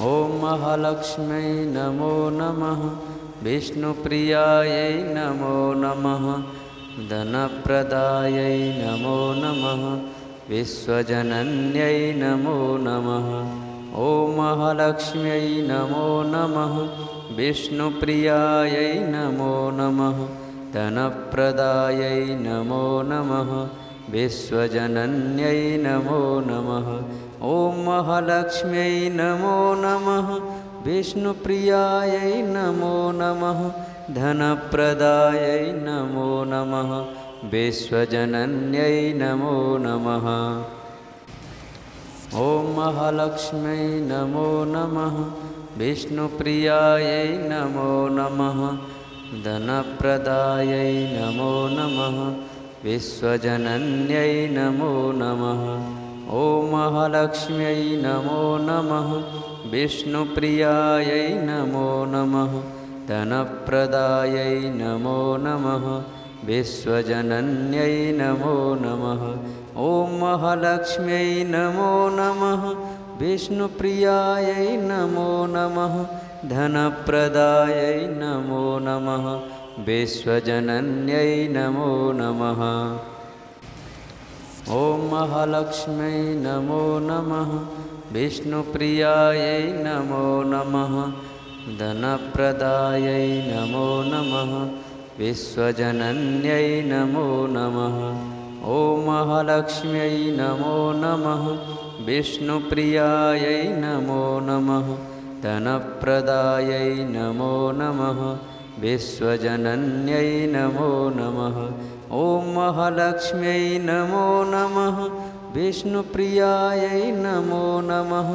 ॐ महालक्ष्म्यै नमो नमः। विष्णुप्रियायै नमो नमः। धनप्रदायै नमो नमः। विश्वजनन्यै नमो नमः। ॐ महालक्ष्म्यै नमो नमः। विष्णुप्रियायै नमो नमः। धनप्रदायै नमो नमः। विश्वजनन्यै नमो नमः। ॐ महालक्ष्म्यै नमो नमः। विष्णुप्रियायै नमो नमः। धनप्रदायै नमो नमः। विश्वजनन्यै नमो नमः। ॐ महालक्ष्म्यै नमो नमः। विष्णुप्रियायै नमो नमः। धनप्रदायै नमो नमः। विश्वजनन्यै नमो नमः। ॐ महालक्ष्म्यै नमो नमः। विष्णुप्रियायै नमो नमः। धनप्रदायै नमो नमः। विश्वजनन्यै नमो नमः। ॐ महालक्ष्म्यै नमो नमः। विष्णुप्रियायै नमो नमः। धनप्रदायै नमो नमः। विश्वजनन्यै नमो नमः। ॐ महालक्ष्म्यै नमो नमः। विष्णुप्रियायै नमो नमः। धनप्रदायै नमो नमः। विश्वजनन्यै नमो नमः। ॐ महालक्ष्म्यै नमो नमः। विष्णुप्रियायै नमो नमः। धनप्रदायै नमो नमः। विश्वजनन्यै नमो नमः। ॐ महालक्ष्म्यै नमो नमः। विष्णुप्रियायै नमो नमः।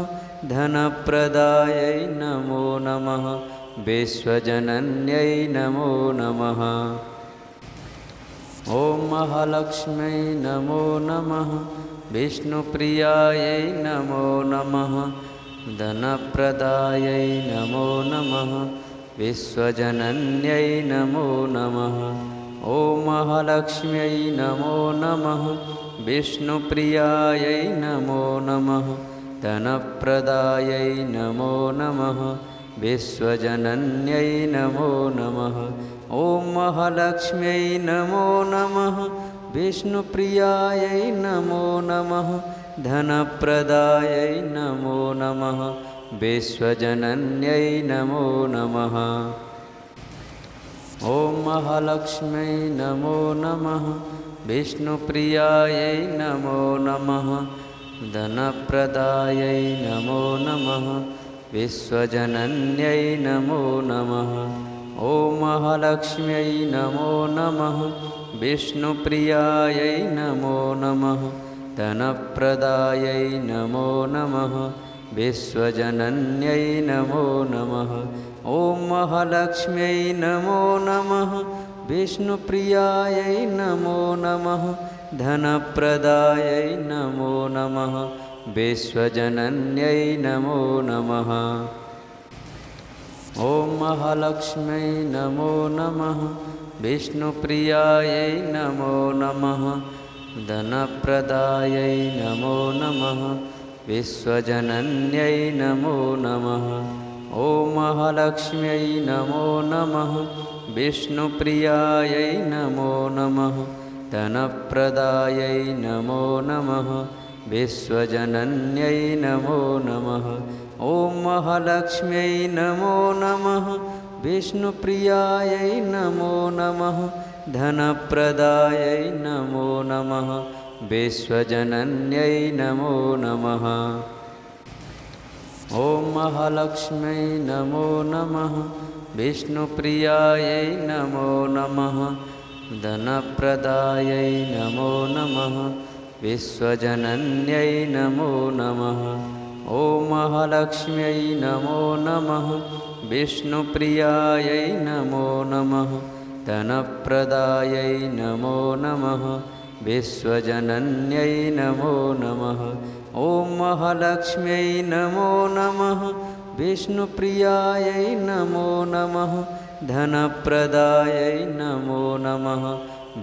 धनप्रदायै नमो नमः। विश्वजनन्यै नमो नमः। ॐ महालक्ष्म्यै नमो नमः। विष्णुप्रियायै नमो नमः। धनप्रदायै नमो नमः। विश्वजनन्यै नमो नमः। ॐ महालक्ष्म्यै नमो नमः। विष्णुप्रियायै नमो नमः। धनप्रदायै नमो नमः। विश्वजनन्यै नमो नमः। ॐ महालक्ष्म्यै नमो नमः। विष्णुप्रियायै नमो नमः। धनप्रदायै नमो नमः। विश्वजनन्यै नमो नमः। ॐ महालक्ष्म्यै नमो नमः। विष्णुप्रियायै नमो नमः। धनप्रदायै नमो नमः। विश्वजनन्यै नमो नमः। ॐ महालक्ष्म्यै नमो नमः। विष्णुप्रियायै नमो नमः। धनप्रदायै नमो नमः। विश्वजनन्यै नमो नमः। ॐ महालक्ष्म्यै नमो नमः। विष्णुप्रियायै नमो नमः। धनप्रदायै नमो नमः। विश्वजनन्यै नमो नमः। ॐ महालक्ष्म्यै नमो नमः। विष्णुप्रियायै नमो नमः। धनप्रदायै नमो नमः। विश्वजनन्यै नमो नमः। ॐ महालक्ष्म्यै नमो नमः। विष्णुप्रियायै नमो नमः। धनप्रदायै नमो नमः। विश्वजनन्यै नमो नमः। ॐ महालक्ष्म्यै नमो नमः। विष्णुप्रियायै नमो नमः। धनप्रदायै नमो नमः। विश्वजनन्यै नमो नमः। ॐ महालक्ष्म्यै नमो नमः। विष्णुप्रियायै नमो नमः। धनप्रदायै नमो नमः। विश्वजनन्यै नमो नमः। ॐ महालक्ष्म्यै नमो नमः। विष्णुप्रियायै नमो नमः। धनप्रदायै नमो नमः। विश्वजनन्यै नमो नमः। ॐ महालक्ष्म्यै नमो नमः। विष्णुप्रियायै नमो नमः। धनप्रदायै नमो नमः।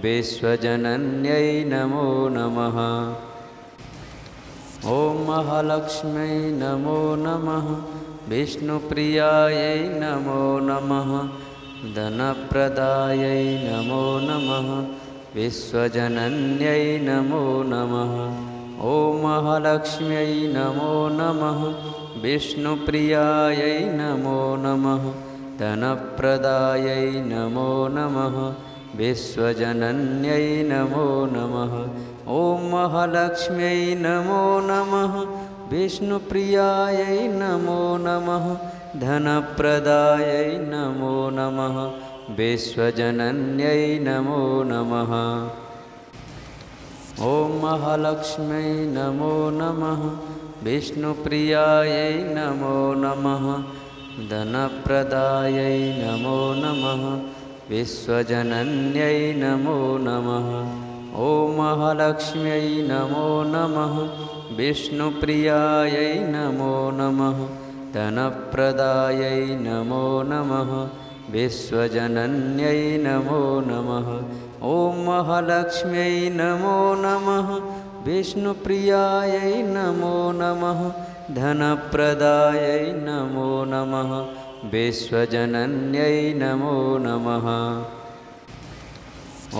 विश्वजनन्यै नमो नमः। ॐ महालक्ष्म्यै नमो नमः। विष्णुप्रियायै नमो नमः धनप्रदायै नमो नमः विश्वजनन्यै नमो नमः ॐ महालक्ष्म्यै नमो नमः विष्णुप्रियायै नमो नमः धनप्रदायै नमो नमः विश्वजनन्यै नमो नमः ॐ महालक्ष्म्यै नमो नमः विष्णुप्रियायै नमो नमः धनप्रदायै नमो नमः विश्वजनन्यै नमो नमः ॐ महालक्ष्म्यै नमो नमः विष्णुप्रियायै नमो नमः धनप्रदायै नमो नमः विश्वजनन्यै नमो नमः ॐ महालक्ष्म्यै नमो नमः विष्णुप्रियायै नमो नमः धनप्रदायै नमो नमः विश्वजनन्यै नमो नमः ॐ महालक्ष्म्यै नमो नमः विष्णुप्रियायै नमो नमः धनप्रदायै नमो नमः विश्वजनन्यै नमो नमः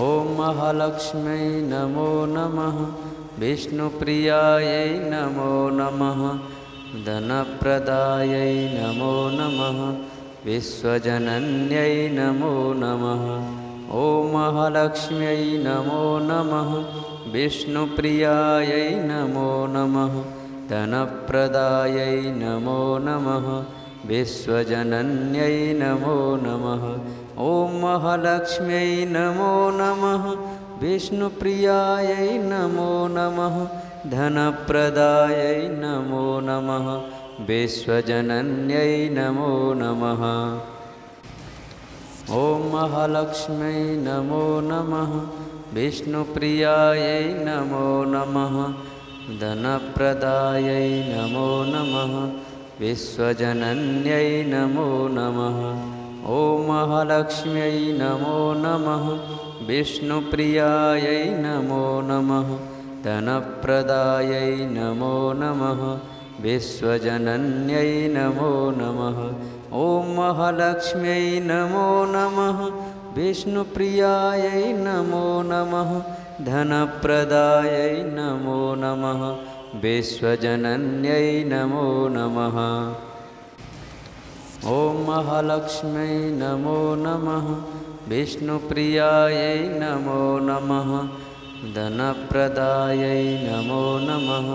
ॐ महालक्ष्म्यै नमो नमः विष्णुप्रियायै नमो नमः धनप्रदायै नमो नमः विश्वजनन्यै नमो नमः ॐ महालक्ष्म्यै नमो नमः विष्णुप्रियायै नमो नमः धनप्रदायै नमो नमः विश्वजनन्यै नमो नमः ॐ महालक्ष्म्यै नमो नमः विष्णुप्रियायै नमो नमः धनप्रदायै नमो नमः विश्वजनन्यै नमो नमः ॐ महालक्ष्म्यै नमो नमः विष्णुप्रियायै नमो नमः धनप्रदायै नमो नमः विश्वजनन्यै नमो नमः ॐ महालक्ष्म्यै नमो नमः विष्णुप्रियायै नमो नमः धनप्रदायै नमो नमः विश्वजनन्यै नमो नमः ॐ महालक्ष्म्यै नमो नमः विष्णुप्रियायै नमो नमः धनप्रदायै नमो नमः विश्वजनन्यै नमो नमः ॐ महालक्ष्म्यै नमो नमः विष्णुप्रियायै नमो नमः धनप्रदायै नमो नमः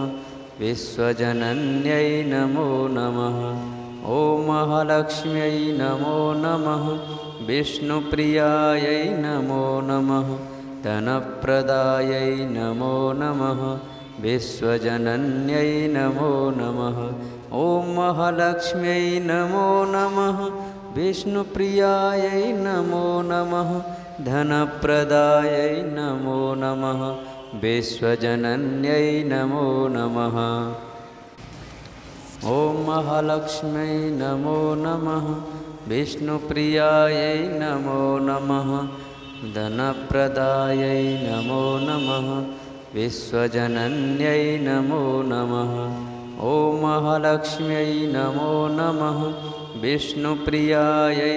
विश्वजनन्यै नमो नमः ॐ महालक्ष्म्यै नमो नमः विष्णुप्रियायै नमो नमः धनप्रदायै नमो नमः विश्वजनन्यै नमो नमः ॐ महालक्ष्म्यै नमो नमः विष्णुप्रियायै नमो नमः धनप्रदायै नमो नमः विश्वजनन्यै नमो नमः ॐ महालक्ष्म्यै नमो नमः विष्णुप्रियायै नमो नमः धनप्रदायै नमो नमः विश्वजनन्यै नमो नमः ॐ महालक्ष्म्यै नमो नमः विष्णुप्रियायै